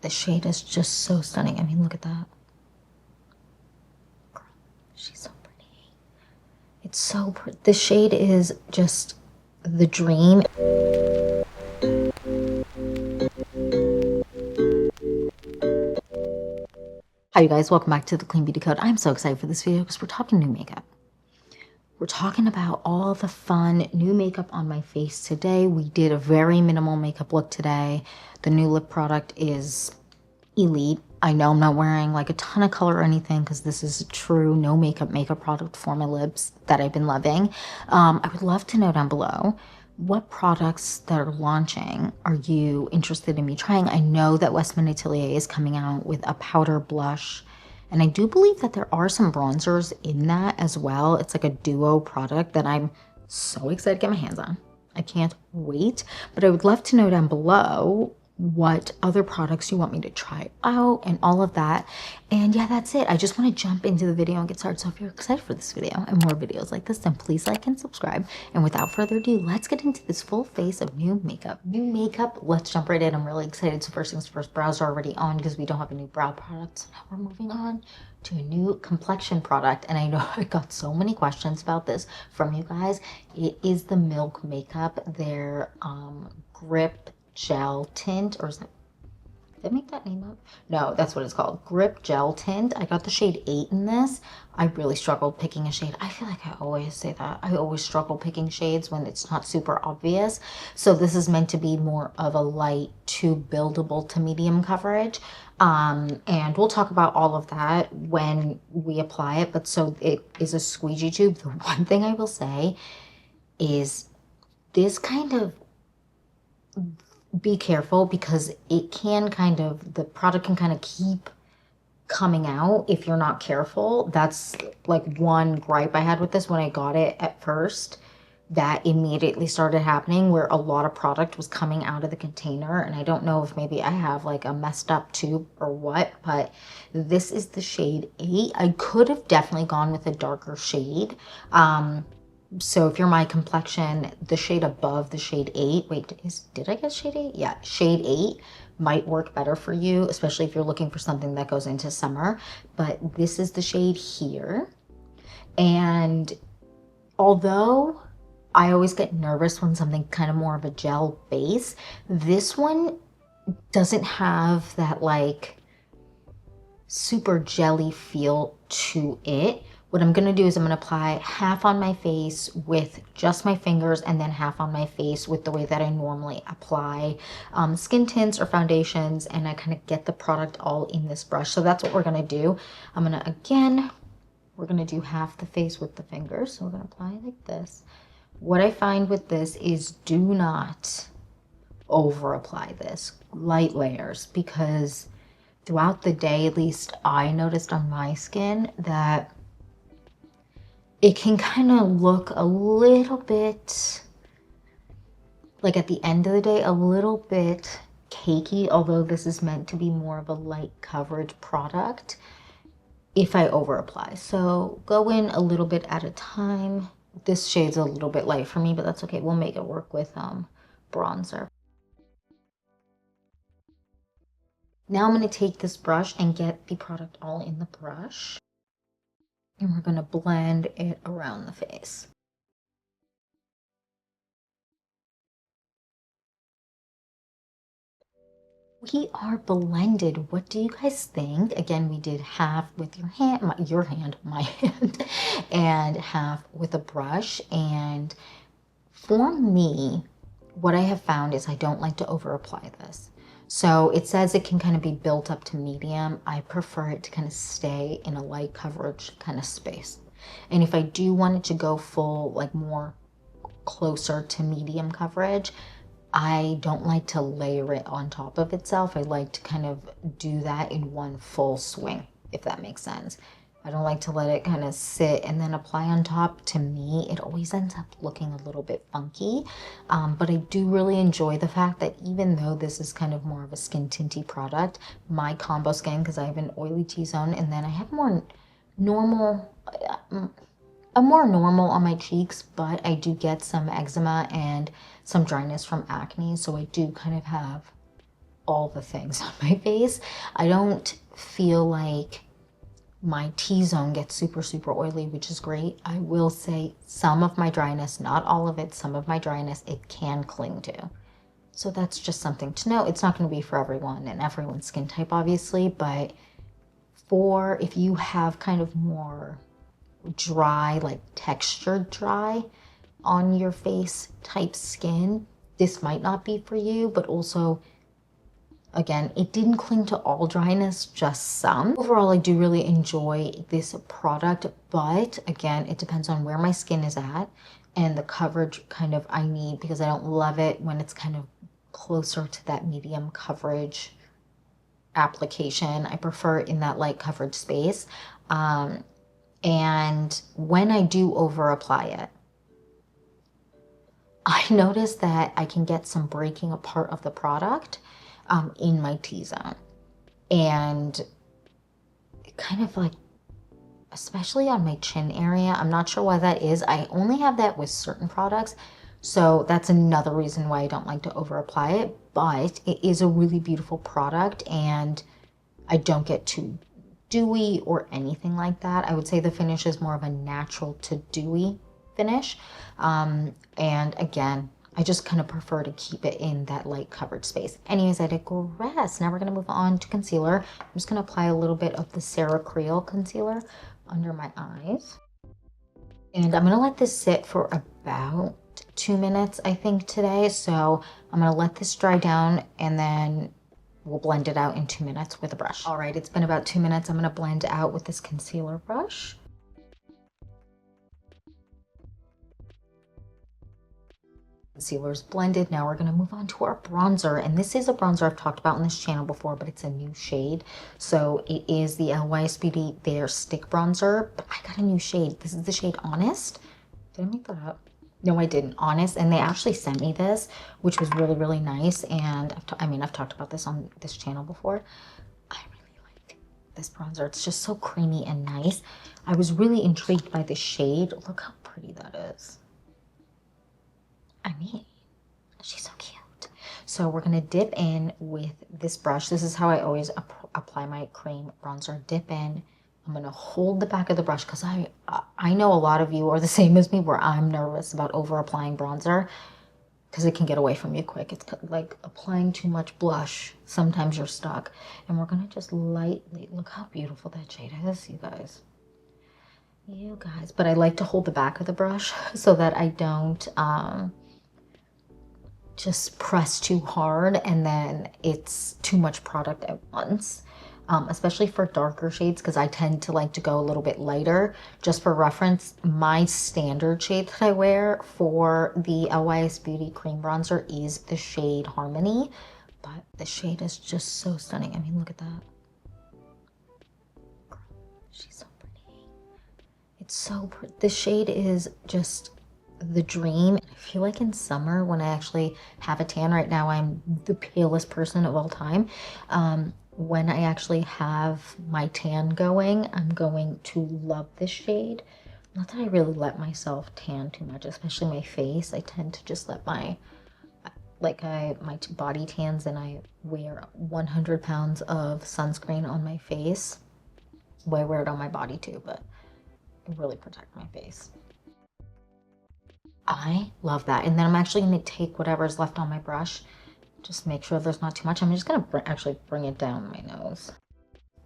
The shade is just so stunning. I mean, look at that. Girl, she's so pretty. It's so pretty. The shade is just the dream. Hi you guys, welcome back to the Clean Beauty Code. I'm so excited for this video because we're talking new makeup. We're talking about all the fun new makeup on my face today. We did a very minimal makeup look today. The new lip product is elite. I know I'm not wearing like a ton of color or anything because this is a true no makeup product for my lips that I've been loving. I would love to know down below what products that are launching are you interested in me trying. I know that Westman Atelier is coming out with a powder blush, and I do believe that there are some bronzers in that as well. It's like a duo product that I'm so excited to get my hands on. I can't wait, but I would love to know down below what other products you want me to try out and all of that. And yeah, that's it. I just want to jump into the video and get started. So if you're excited for this video and more videos like this, then please like and subscribe. And without further ado, let's get into this full face of new makeup. Let's jump right in. I'm really excited. So first things first, brows are already on because we don't have a new brow product. So now we're moving on to a new complexion product. And I know I got so many questions about this from you guys. It is the Milk Makeup, their Grip Gel Tint, or is that, did I make that name up? No, that's what it's called, Grip Gel Tint. I got the shade 8 in this. I really struggled picking a shade. I feel like I always say that. I always struggle picking shades when it's not super obvious. So this is meant to be more of a light to buildable to medium coverage. And we'll talk about all of that when we apply it. But so it is a squeegee tube. The one thing I will say is this kind of, be careful because it can kind of, the product can kind of keep coming out if you're not careful. That's like one gripe I had with this when I got it at first. That immediately started happening where a lot of product was coming out of the container, and I don't know if maybe I have like a messed up tube or what, but this is the shade 8. I could have definitely gone with a darker shade. So if you're my complexion, the shade above the shade 8, wait, did I get shade 8? Yeah, shade 8 might work better for you, especially if you're looking for something that goes into summer. But this is the shade here. And although I always get nervous when something kind of more of a gel base, this one doesn't have that like super jelly feel to it. What I'm going to do is I'm going to apply half on my face with just my fingers and then half on my face with the way that I normally apply skin tints or foundations, and I kind of get the product all in this brush. So that's what we're going to do. I'm going to, again, we're going to do half the face with the fingers. So we're going to apply it like this. What I find with this is do not over apply this, light layers, because throughout the day, at least I noticed on my skin that it can kind of look a little bit, like at the end of the day, a little bit cakey, although this is meant to be more of a light coverage product if I over apply. So go in a little bit at a time. This shade's a little bit light for me, but that's okay. We'll make it work with bronzer. Now I'm going to take this brush and get the product all in the brush. And we're going to blend it around the face. We are blended. What do you guys think? Again, we did half with your hand, my hand, and half with a brush. And for me, what I have found is I don't like to over apply this. So it says it can kind of be built up to medium. I prefer it to kind of stay in a light coverage kind of space. And if I do want it to go full, like more closer to medium coverage, I don't like to layer it on top of itself. I like to kind of do that in one full swing, if that makes sense. I don't like to let it kind of sit and then apply on top. To me, it always ends up looking a little bit funky. But I do really enjoy the fact that even though this is kind of more of a skin tinty product, my combo skin, because I have an oily T-zone and then I have more normal, more normal on my cheeks, but I do get some eczema and some dryness from acne. So I do kind of have all the things on my face. I don't feel like my T-zone gets super, super oily, which is great. I will say some of my dryness, not all of it, some of my dryness, it can cling to. So that's just something to know. It's not going to be for everyone and everyone's skin type, obviously, but for if you have kind of more dry, like textured dry on your face type skin, this might not be for you. But also, again, it didn't cling to all dryness, just some. Overall, I do really enjoy this product, but again, it depends on where my skin is at and the coverage kind of I need, because I don't love it when it's kind of closer to that medium coverage application. I prefer in that light coverage space. And when I do over apply it, I notice that I can get some breaking apart of the product in my T-zone. And it kind of like, especially on my chin area, I'm not sure why that is. I only have that with certain products. So that's another reason why I don't like to over apply it, but it is a really beautiful product and I don't get too dewy or anything like that. I would say the finish is more of a natural to dewy finish. And again, I just kind of prefer to keep it in that light coverage space. Anyways, I digress. Now we're going to move on to concealer. I'm just going to apply a little bit of the Sarah Creole concealer under my eyes. And I'm going to let this sit for about 2 minutes, I think, today. So I'm going to let this dry down and then we'll blend it out in 2 minutes with a brush. All right, it's been about 2 minutes. I'm going to blend out with this concealer brush. Concealer's blended. Now we're going to move on to our bronzer, and this is a bronzer I've talked about on this channel before, but it's a new shade. So it is the LYS Beauty Bare Stick Bronzer, but I got a new shade. This is the shade Honest. Did I make that up? No, I didn't. Honest. And they actually sent me this, which was really, really nice. And I've talked about this on this channel before. I really like this bronzer. It's just so creamy and nice. I was really intrigued by this shade. Look how pretty that is. I mean, she's so cute. So we're going to dip in with this brush. This is how I always apply my cream bronzer. Dip in. I'm going to hold the back of the brush because I know a lot of you are the same as me where I'm nervous about over applying bronzer because it can get away from you quick. It's like applying too much blush. Sometimes you're stuck. And we're going to just lightly, look how beautiful that shade is, you guys. You guys. But I like to hold the back of the brush so that I don't just press too hard and then it's too much product at once. Especially for darker shades, because I tend to like to go a little bit lighter. Just for reference, my standard shade that I wear for the LYS Beauty Cream Bronzer is the shade Harmony, but the shade is just so stunning. I mean, look at that. Girl, she's so pretty. It's so pretty. The shade is just the dream. I feel like in summer when I actually have a tan, right now I'm the palest person of all time. When I actually have my tan going, I'm going to love this shade. Not that I really let myself tan too much, especially my face. I tend to just let my body tans, and I wear 100 pounds of sunscreen on my face. Well, I wear it on my body too, but I really protect my face. I love that. And then I'm actually going to take whatever's left on my brush. Just make sure there's not too much. I'm just going to actually bring it down my nose.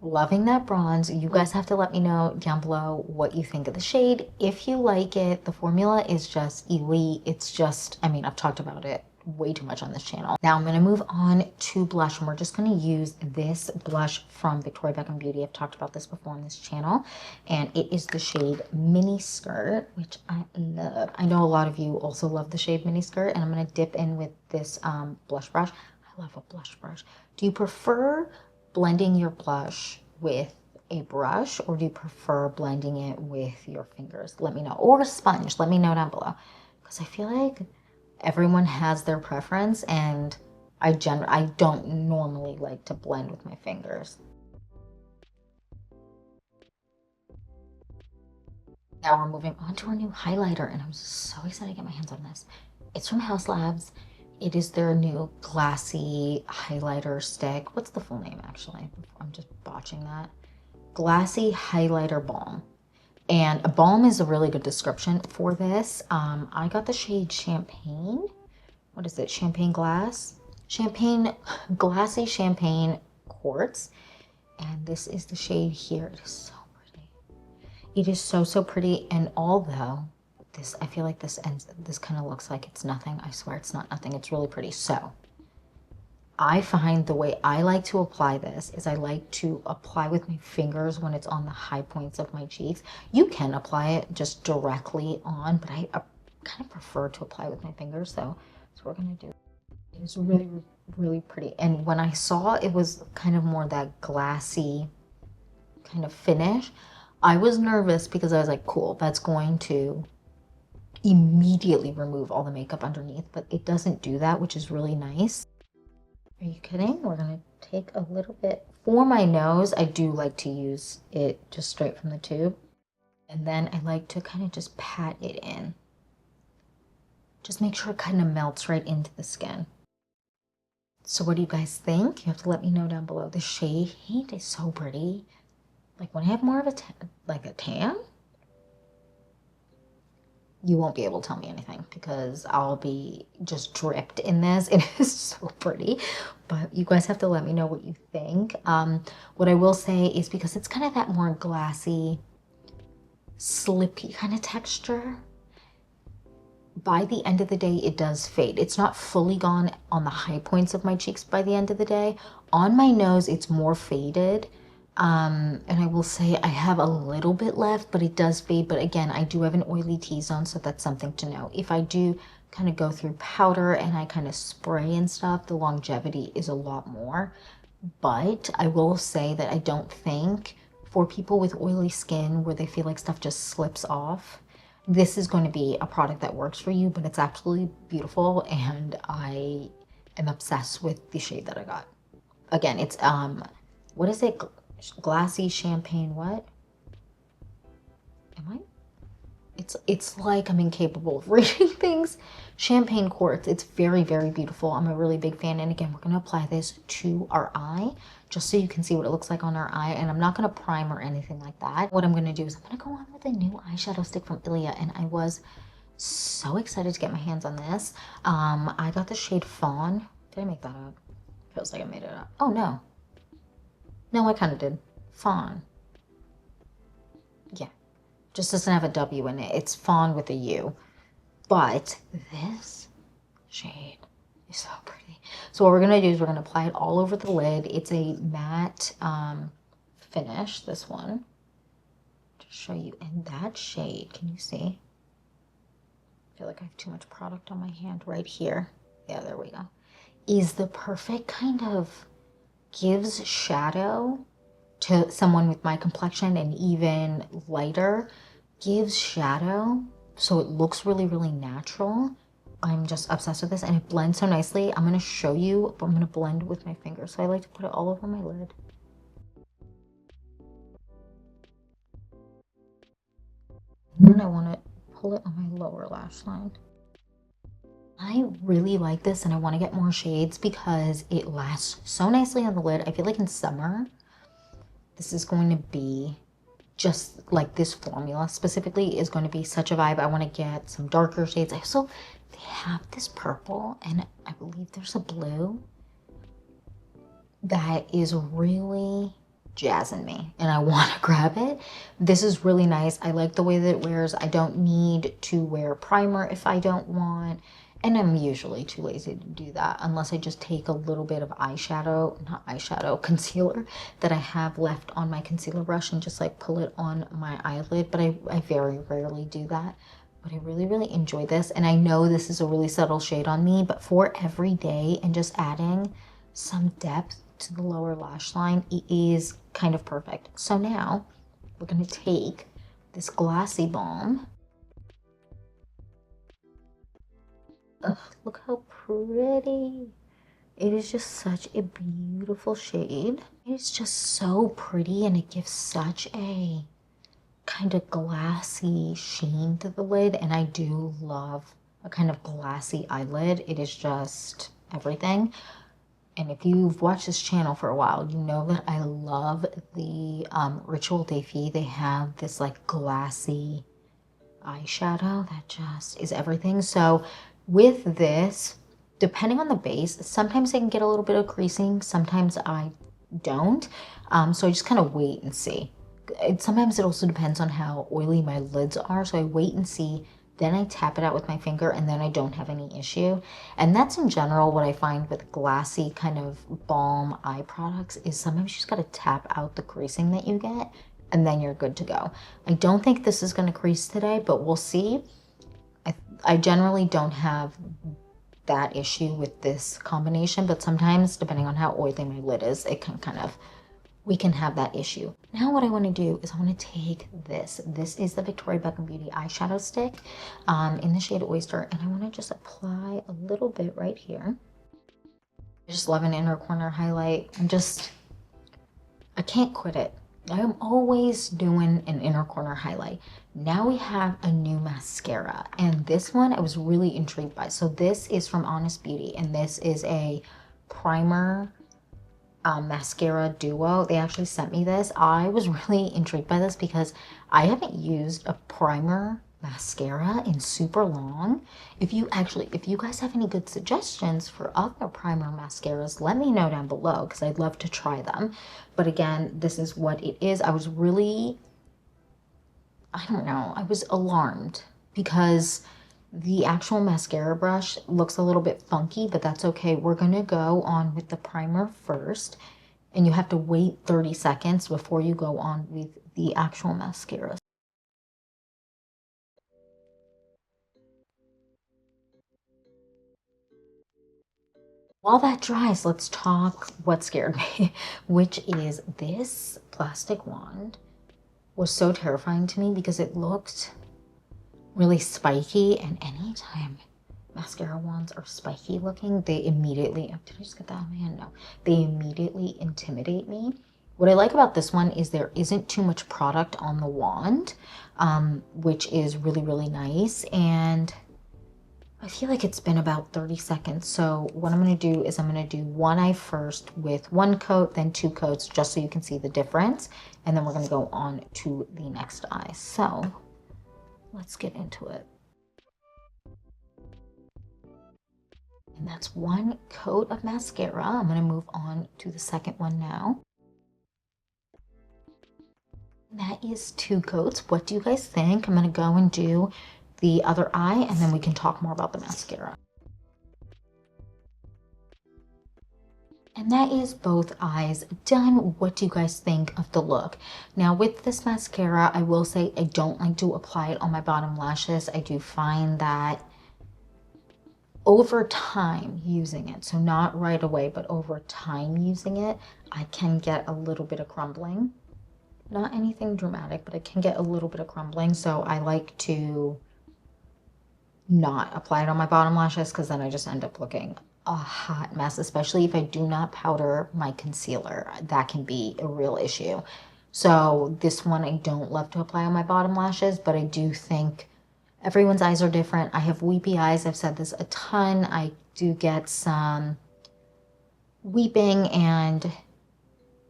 Loving that bronze. You guys have to let me know down below what you think of the shade. If you like it, the formula is just elite. It's just, I mean, I've talked about it way too much on this channel. Now I'm going to move on to blush, and we're just going to use this blush from Victoria Beckham Beauty. I've talked about this before on this channel, and it is the shade Mini Skirt, which I love. I know a lot of you also love the shade Mini Skirt, and I'm going to dip in with this blush brush. I love a blush brush. Do you prefer blending your blush with a brush, or do you prefer blending it with your fingers? Let me know. Or a sponge. Let me know down below, because I feel like everyone has their preference, and I don't normally like to blend with my fingers. Now we're moving on to our new highlighter, and I'm so excited to get my hands on this. It's from House Labs. It is their new glassy highlighter stick. What's the full name, actually? I'm just botching that. Glassy highlighter balm. And a balm is a really good description for this. I got the shade Champagne. What is it? Champagne Glass? Champagne, Glassy Champagne Quartz. And this is the shade here. It is so pretty. It is so, so pretty. And although this, I feel like this kind of looks like it's nothing. I swear it's not nothing. It's really pretty. So I find the way I like to apply this is I like to apply with my fingers when it's on the high points of my cheeks. You can apply it just directly on, but I kind of prefer to apply with my fingers. So that's what we're going to do. It's really, really pretty. And when I saw it was kind of more that glassy kind of finish, I was nervous because I was like, cool, that's going to immediately remove all the makeup underneath, but it doesn't do that, which is really nice. Are you kidding? We're gonna take a little bit for my nose. I do like to use it just straight from the tube, and then I like to kind of just pat it in. Just make sure it kind of melts right into the skin. So what do you guys think? You have to let me know down below. The shade is so pretty. Like when I have more of a tan, you won't be able to tell me anything because I'll be just dripped in this. It is so pretty, but you guys have to let me know what you think. What I will say is because it's kind of that more glassy, slippy kind of texture, by the end of the day, it does fade. It's not fully gone on the high points of my cheeks by the end of the day. On my nose, it's more faded. And I will say I have a little bit left, but it does fade. But again, I do have an oily T-zone, so that's something to know. If I do kind of go through powder and I kind of spray and stuff, the longevity is a lot more. But I will say that I don't think for people with oily skin where they feel like stuff just slips off, this is going to be a product that works for you, but it's absolutely beautiful. And I am obsessed with the shade that I got. Again, it's, what is it? Glassy Champagne, what? Am I? It's like I'm incapable of reading things. Champagne Quartz. It's very, very beautiful. I'm a really big fan. And again, we're going to apply this to our eye just so you can see what it looks like on our eye. And I'm not going to prime or anything like that. What I'm going to do is I'm going to go on with a new eyeshadow stick from Ilia. And I was so excited to get my hands on this. I got the shade Fawn. Did I make that up? Feels like I made it up. Oh, no. No, I kind of did. Fawn. Yeah. Just doesn't have a W in it. It's fawn with a U. But this shade is so pretty. So what we're going to do is we're going to apply it all over the lid. It's a matte finish, this one. To show you in that shade. Can you see? I feel like I have too much product on my hand right here. Yeah, there we go. Is the perfect kind of gives shadow to someone with my complexion and even lighter, gives shadow so it looks really, really natural. I'm just obsessed with this and it blends so nicely. I'm going to show you, but I'm going to blend with my fingers. So I like to put it all over my lid. And then I want to pull it on my lower lash line. I really like this and I want to get more shades because it lasts so nicely on the lid. I feel like in summer, this is going to be just like this formula specifically is going to be such a vibe. I want to get some darker shades. Also, they have this purple and I believe there's a blue that is really jazzing me and I want to grab it. This is really nice. I like the way that it wears. I don't need to wear primer if I don't want. And I'm usually too lazy to do that unless I just take a little bit of concealer that I have left on my concealer brush and just like pull it on my eyelid. But I very rarely do that. But I really, really enjoy this. And I know this is a really subtle shade on me, but for every day and just adding some depth to the lower lash line, it is kind of perfect. So now we're going to take this glassy balm. Ugh, look how pretty. It is just such a beautiful shade. It's just so pretty and it gives such a kind of glassy sheen to the lid. And I do love a kind of glassy eyelid. It is just everything. And if you've watched this channel for a while, you know that I love the Ritual de Fille. They have this like glassy eyeshadow that just is everything. So with this, depending on the base, sometimes I can get a little bit of creasing, sometimes I don't. So I just kind of wait and see. Sometimes it also depends on how oily my lids are, so I wait and see, then I tap it out with my finger, and then I don't have any issue. And that's in general what I find with glassy kind of balm eye products, is sometimes you just gotta tap out the creasing that you get, and then you're good to go. I don't think this is gonna crease today, but we'll see. I generally don't have that issue with this combination, but sometimes, depending on how oily my lid is, it can kind of, we can have that issue. Now what I want to do is I want to take this. This is the Victoria Beckham Beauty eyeshadow stick in the shade Oyster, and I want to just apply a little bit right here. I just love an inner corner highlight. I can't quit it. I am always doing an inner corner highlight. Now we have a new mascara, and this one I was really intrigued by. So this is from Honest Beauty, and this is a primer mascara duo. They actually sent me this. I was really intrigued by this because I haven't used a primer mascara in super long. If you guys have any good suggestions for other primer mascaras, let me know down below because I'd love to try them. But again, this is what it is. I was really, I don't know, I was alarmed because the actual mascara brush looks a little bit funky, but that's okay. We're going to go on with the primer first, and you have to wait 30 seconds before you go on with the actual mascara. While that dries, let's talk what scared me, which is this plastic wand was so terrifying to me because it looked really spiky, and anytime mascara wands are spiky looking, they immediately, did I just get that on my hand? No, they immediately intimidate me. What I like about this one is there isn't too much product on the wand, which is really, really nice. And I feel like it's been about 30 seconds. So what I'm going to do is I'm going to do one eye first with one coat, then two coats, just so you can see the difference. And then we're going to go on to the next eye. So let's get into it. And that's one coat of mascara. I'm going to move on to the second one now. That is two coats. What do you guys think? I'm going to go and do the other eye, and then we can talk more about the mascara. And that is both eyes done. What do you guys think of the look? Now with this mascara, I will say I don't like to apply it on my bottom lashes. I do find that over time using it, so not right away, but over time using it, I can get a little bit of crumbling. Not anything dramatic, but I can get a little bit of crumbling. So I like to not apply it on my bottom lashes because then I just end up looking a hot mess, especially if I do not powder my concealer. That can be a real issue. So this one I don't love to apply on my bottom lashes, but I do think everyone's eyes are different. I have weepy eyes. I've said this a ton. I do get some weeping, and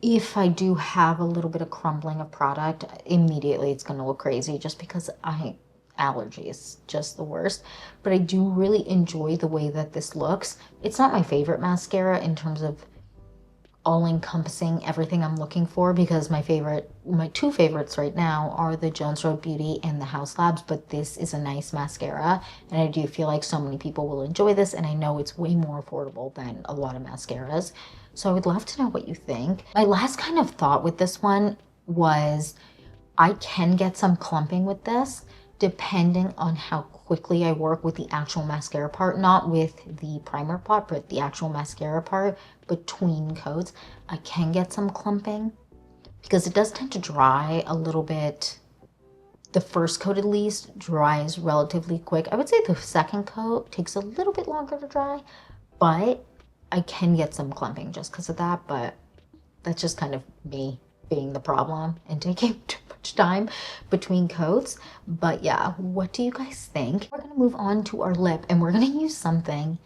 if I do have a little bit of crumbling of product, immediately it's going to look crazy just because allergies, just the worst. But I do really enjoy the way that this looks. It's not my favorite mascara in terms of all-encompassing everything I'm looking for, because my two favorites right now are the Jones Road Beauty and the House Labs, but this is a nice mascara, and I do feel like so many people will enjoy this, and I know it's way more affordable than a lot of mascaras. So I would love to know what you think. My last kind of thought with this one was I can get some clumping with this depending on how quickly I work with the actual mascara part, not with the primer part, but the actual mascara part between coats. I can get some clumping because it does tend to dry a little bit. The first coat at least dries relatively quick. I would say the second coat takes a little bit longer to dry, but I can get some clumping just because of that. But that's just kind of me being the problem and taking too much much time between coats. But yeah, what do you guys think? We're gonna move on to our lip, and we're gonna use something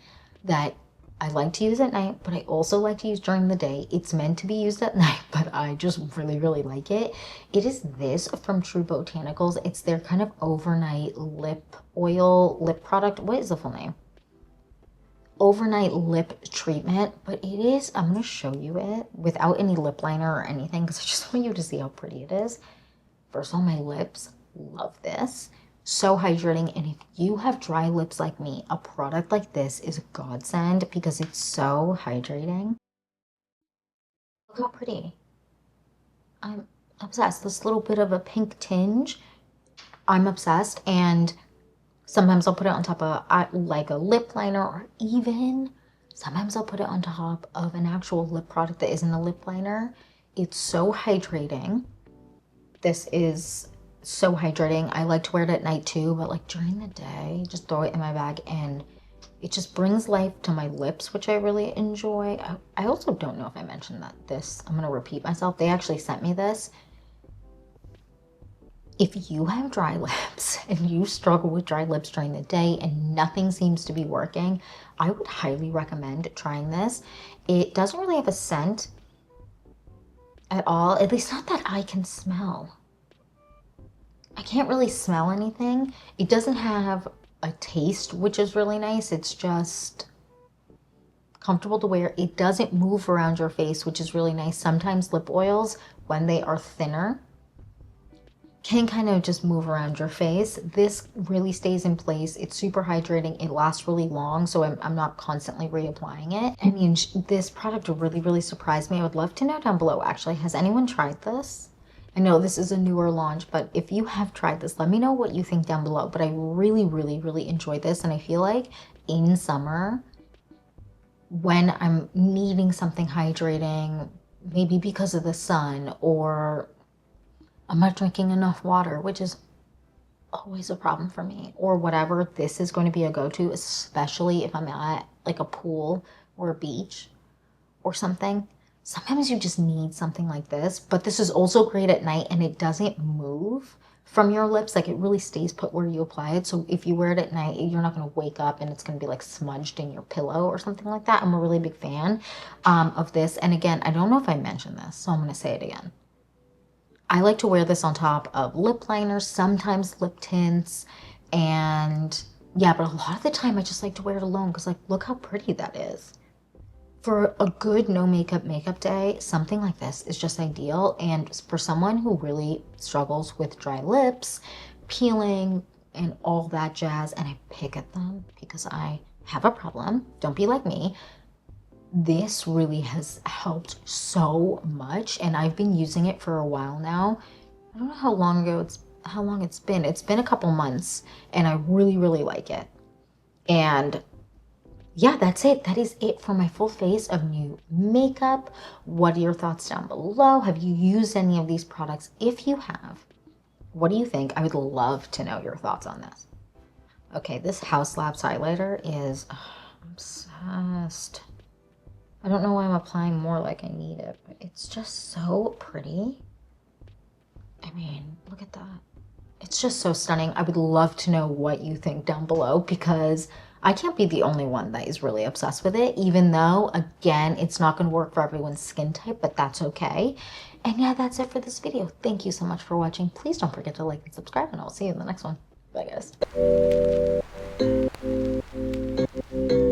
that I like to use at night, but I also like to use during the day. It's meant to be used at night, but I just really, really like it. It is this from True Botanicals. It's their kind of overnight lip oil, lip product. What is the full name? Overnight lip treatment, but it is, I'm going to show you it without any lip liner or anything because I just want you to see how pretty it is. First on my lips, love this. So hydrating, and if you have dry lips like me, a product like this is a godsend because it's so hydrating. Look how pretty. I'm obsessed. This little bit of a pink tinge, I'm obsessed, and sometimes I'll put it on top of like a lip liner, or even sometimes I'll put it on top of an actual lip product that isn't a lip liner. It's so hydrating. This is so hydrating. I like to wear it at night too, but like during the day, just throw it in my bag and it just brings life to my lips, which I really enjoy. I also don't know if I mentioned that I'm going to repeat myself. They actually sent me this. If you have dry lips and you struggle with dry lips during the day and nothing seems to be working, I would highly recommend trying this. It doesn't really have a scent at all, at least not that I can smell. I can't really smell anything. It doesn't have a taste, which is really nice. It's just comfortable to wear. It doesn't move around your face, which is really nice. Sometimes lip oils, when they are thinner, can kind of just move around your face. This really stays in place. It's super hydrating. It lasts really long, so I'm not constantly reapplying it. I mean, this product really, really surprised me. I would love to know down below, actually, has anyone tried this? I know this is a newer launch, but if you have tried this, let me know what you think down below. But I really, really, really enjoyed this, and I feel like in summer, when I'm needing something hydrating, maybe because of the sun, or I'm not drinking enough water, which is always a problem for me, or whatever, this is going to be a go-to, especially if I'm at like a pool or a beach or something. Sometimes you just need something like this, but this is also great at night and it doesn't move from your lips. Like it really stays put where you apply it. So if you wear it at night, you're not going to wake up and it's going to be like smudged in your pillow or something like that. I'm a really big fan of this. And again, I don't know if I mentioned this, so I'm going to say it again. I like to wear this on top of lip liners, sometimes lip tints, and yeah, but a lot of the time I just like to wear it alone because like, look how pretty that is. For a good no makeup day, something like this is just ideal. And for someone who really struggles with dry lips, peeling, and all that jazz, and I pick at them because I have a problem, don't be like me, this really has helped so much, and I've been using it for a while now. I don't know how long it's been. It's been a couple months, and I really, really like it. And yeah, that's it. That is it for my full face of new makeup. What are your thoughts down below? Have you used any of these products? If you have, what do you think? I would love to know your thoughts on this. Okay, this House Labs highlighter is obsessed. I don't know why I'm applying more like I need it, but it's just so pretty. I mean, look at that. It's just so stunning. I would love to know what you think down below because I can't be the only one that is really obsessed with it, even though, again, it's not going to work for everyone's skin type, but that's okay. And yeah, that's it for this video. Thank you so much for watching. Please don't forget to like and subscribe, and I'll see you in the next one. Bye, guys.